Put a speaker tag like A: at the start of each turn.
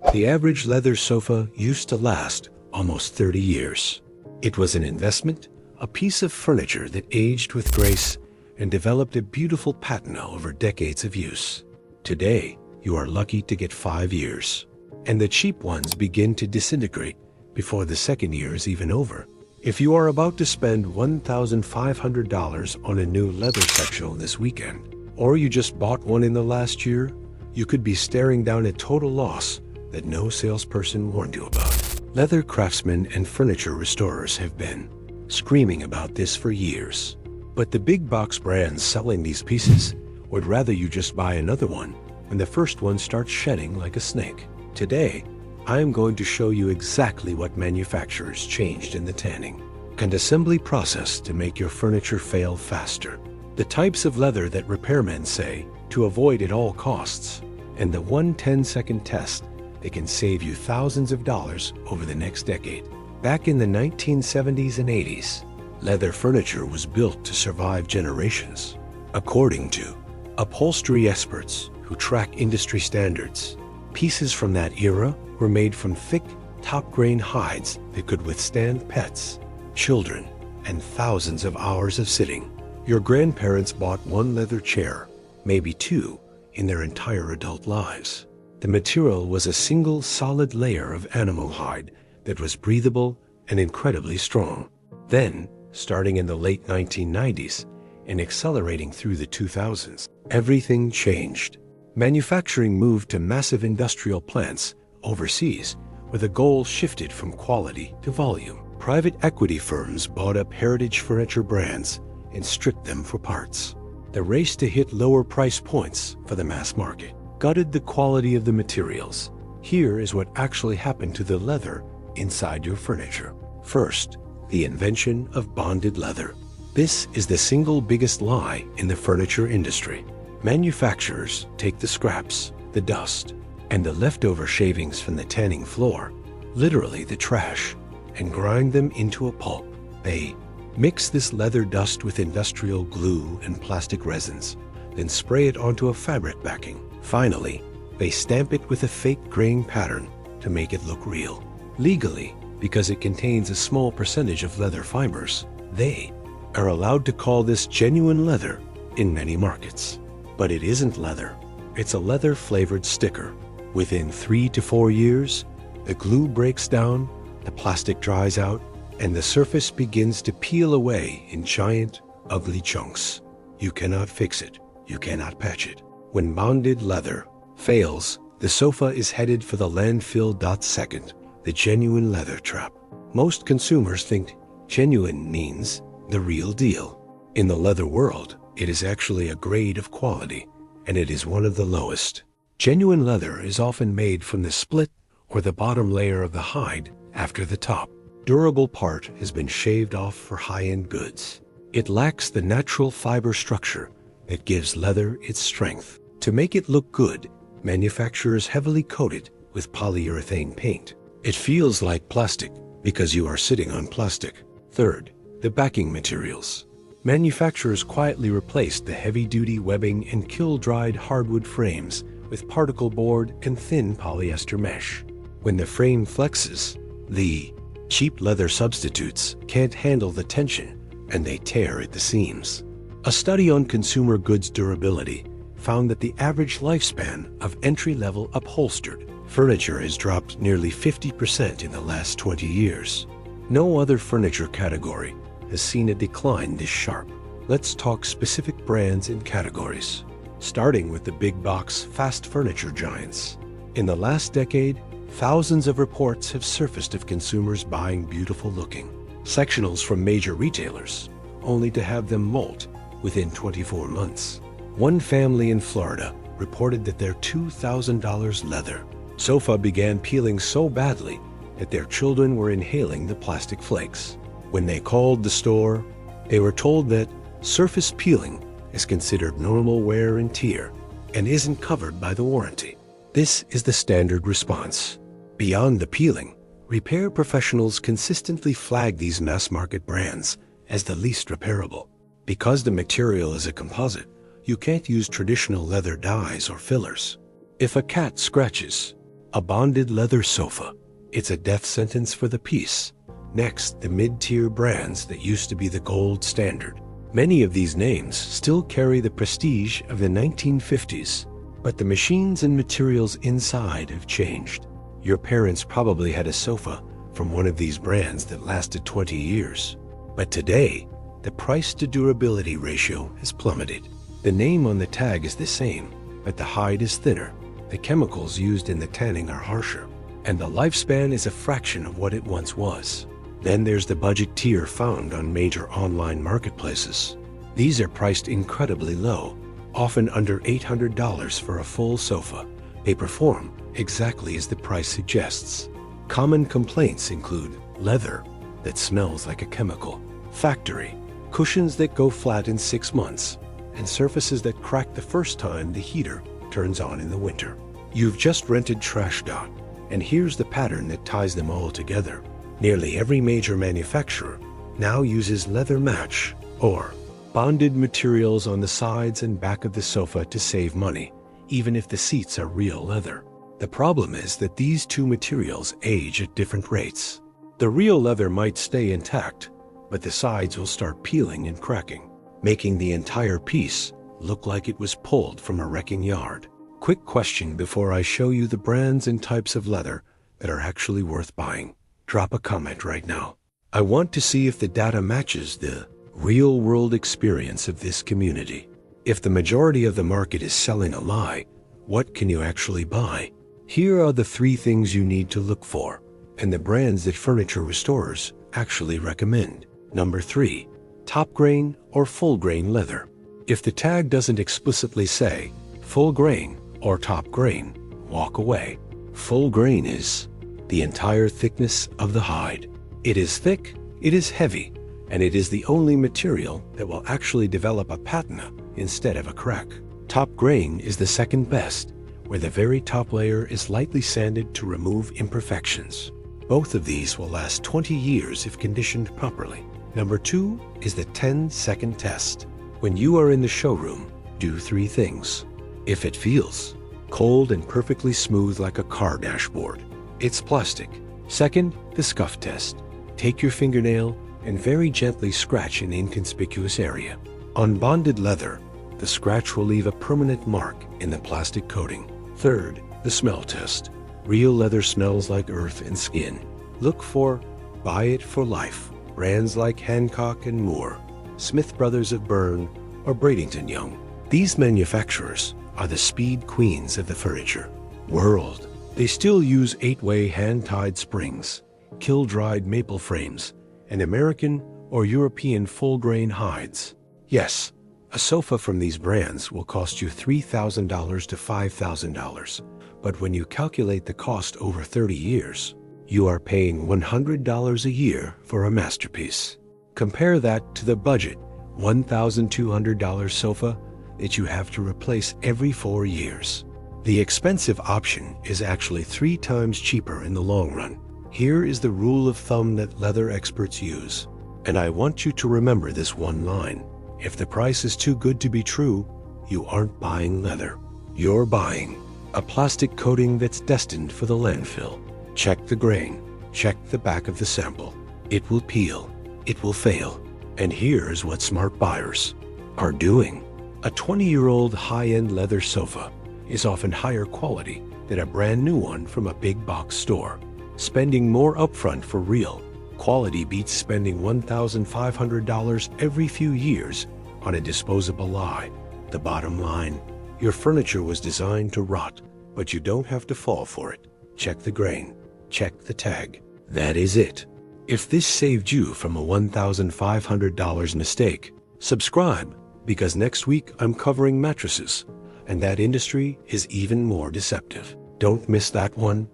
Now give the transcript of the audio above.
A: The average leather sofa used to last almost 30 years. It was an investment, a piece of furniture that aged with grace and developed a beautiful patina over decades of use. Today, you are lucky to get 5 years, and the cheap ones begin to disintegrate before the second year is even over. If you are about to spend $1,500 on a new leather sectional this weekend, or you just bought one in the last year, you could be staring down a total loss that no salesperson warned you about. Leather craftsmen and furniture restorers have been screaming about this for years. But the big box brands selling these pieces would rather you just buy another one when the first one starts shedding like a snake. Today, I am going to show you exactly what manufacturers changed in the tanning and assembly process to make your furniture fail faster, the types of leather that repairmen say to avoid at all costs, and the 1 10-second test that can save you thousands of dollars over the next decade. Back in the 1970s and 80s, leather furniture was built to survive generations. According to upholstery experts who track industry standards, pieces from that era were made from thick, top-grain hides that could withstand pets, children, and thousands of hours of sitting. Your grandparents bought one leather chair, maybe two, in their entire adult lives. The material was a single solid layer of animal hide that was breathable and incredibly strong. Then, starting in the late 1990s and accelerating through the 2000s, everything changed. Manufacturing moved to massive industrial plants overseas, where the goal shifted from quality to volume. Private equity firms bought up heritage furniture brands and stripped them for parts. The race to hit lower price points for the mass market gutted the quality of the materials. Here is what actually happened to the leather inside your furniture. First, the invention of bonded leather. This is the single biggest lie in the furniture industry. Manufacturers take the scraps, the dust, and the leftover shavings from the tanning floor, literally the trash, and grind them into a pulp. They mix this leather dust with industrial glue and plastic resins, then spray it onto a fabric backing. Finally, they stamp it with a fake grain pattern to make it look real. Legally, because it contains a small percentage of leather fibers, they are allowed to call this genuine leather in many markets. But it isn't leather. It's a leather-flavored sticker. Within 3 to 4 years, the glue breaks down, the plastic dries out, and the surface begins to peel away in giant, ugly chunks. You cannot fix it. You cannot patch it. When bonded leather fails, the sofa is headed for the landfill. Second, the genuine leather trap. Most consumers think genuine means the real deal. In the leather world, it is actually a grade of quality, and it is one of the lowest. Genuine leather is often made from the split or the bottom layer of the hide after the top. Durable part has been shaved off for high-end goods. It lacks the natural fiber structure that gives leather its strength. To make it look good, manufacturers heavily coat it with polyurethane paint. It feels like plastic because you are sitting on plastic. Third, the backing materials. Manufacturers quietly replaced the heavy-duty webbing and kill-dried hardwood frames with particle board and thin polyester mesh. When the frame flexes, the cheap leather substitutes can't handle the tension and they tear at the seams. A study on consumer goods durability found that the average lifespan of entry-level upholstered furniture has dropped nearly 50% in the last 20 years. No other furniture category has seen a decline this sharp. Let's talk specific brands and categories, starting with the big box fast furniture giants. In the last decade, thousands of reports have surfaced of consumers buying beautiful-looking sectionals from major retailers, only to have them molt within 24 months. One family in Florida reported that their $2,000 leather sofa began peeling so badly that their children were inhaling the plastic flakes. When they called the store, they were told that surface peeling is considered normal wear and tear and isn't covered by the warranty. This is the standard response. Beyond the peeling, repair professionals consistently flag these mass-market brands as the least repairable. Because the material is a composite, you can't use traditional leather dyes or fillers. If a cat scratches, A bonded leather sofa. It's a death sentence for the piece. Next, the mid-tier brands that used to be the gold standard. Many of these names still carry the prestige of the 1950s, but the machines and materials inside have changed. Your parents probably had a sofa from one of these brands that lasted 20 years. But today, the price-to-durability ratio has plummeted. The name on the tag is the same, but the hide is thinner, the chemicals used in the tanning are harsher, and the lifespan is a fraction of what it once was. Then there's the budget tier found on major online marketplaces. These are priced incredibly low, often under $800 for a full sofa. They perform exactly as the price suggests. Common complaints include leather that smells like a chemical, factory, cushions that go flat in 6 months, and surfaces that crack the first time the heater turns on in the winter. You've just rented TrashDot, and here's the pattern that ties them all together. Nearly every major manufacturer now uses leather match or bonded materials on the sides and back of the sofa to save money, even if the seats are real leather. The problem is that these two materials age at different rates. The real leather might stay intact, but the sides will start peeling and cracking, making the entire piece look like it was pulled from a wrecking yard. Quick question before I show you the brands and types of leather that are actually worth buying. Drop a comment right now. I want to see if the data matches the real-world experience of this community. If the majority of the market is selling a lie, what can you actually buy? Here are the 3 things you need to look for, and the brands that furniture restorers actually recommend. Number 3, top grain or full grain leather. If the tag doesn't explicitly say full grain or top grain, walk away. Full grain is the entire thickness of the hide. It is thick, it is heavy, and it is the only material that will actually develop a patina instead of a crack. Top grain is the second best, where the very top layer is lightly sanded to remove imperfections. Both of these will last 20 years if conditioned properly. Number 2 is the 10-second test. When you are in the showroom, do 3 things. If it feels cold and perfectly smooth like a car dashboard, it's plastic. Second, the scuff test. Take your fingernail and very gently scratch an inconspicuous area. On bonded leather, the scratch will leave a permanent mark in the plastic coating. Third, the smell test. Real leather smells like earth and skin. Look for Buy It for Life. Brands like Hancock and Moore, Smith Brothers of Bern, or Bradington Young. These manufacturers are the speed queens of the furniture world. They still use 8-way hand-tied springs, kiln-dried maple frames, and American or European full-grain hides. Yes, a sofa from these brands will cost you $3,000 to $5,000, but when you calculate the cost over 30 years, you are paying $100 a year for a masterpiece. Compare that to the budget $1,200 sofa that you have to replace every 4 years. The expensive option is actually 3 times cheaper in the long run. Here is the rule of thumb that leather experts use, and I want you to remember this one line. If the price is too good to be true, you aren't buying leather. You're buying a plastic coating that's destined for the landfill. Check the grain. Check the back of the sample. It will peel. It will fail. And here's what smart buyers are doing. A 20-year-old high-end leather sofa is often higher quality than a brand new one from a big box store. Spending more upfront for real quality beats spending $1,500 every few years on a disposable lie. The bottom line, your furniture was designed to rot, but you don't have to fall for it. Check the grain. Check the tag. That is it. If this saved you from a $1,500 mistake, subscribe, because next week I'm covering mattresses, and that industry is even more deceptive. Don't miss that one.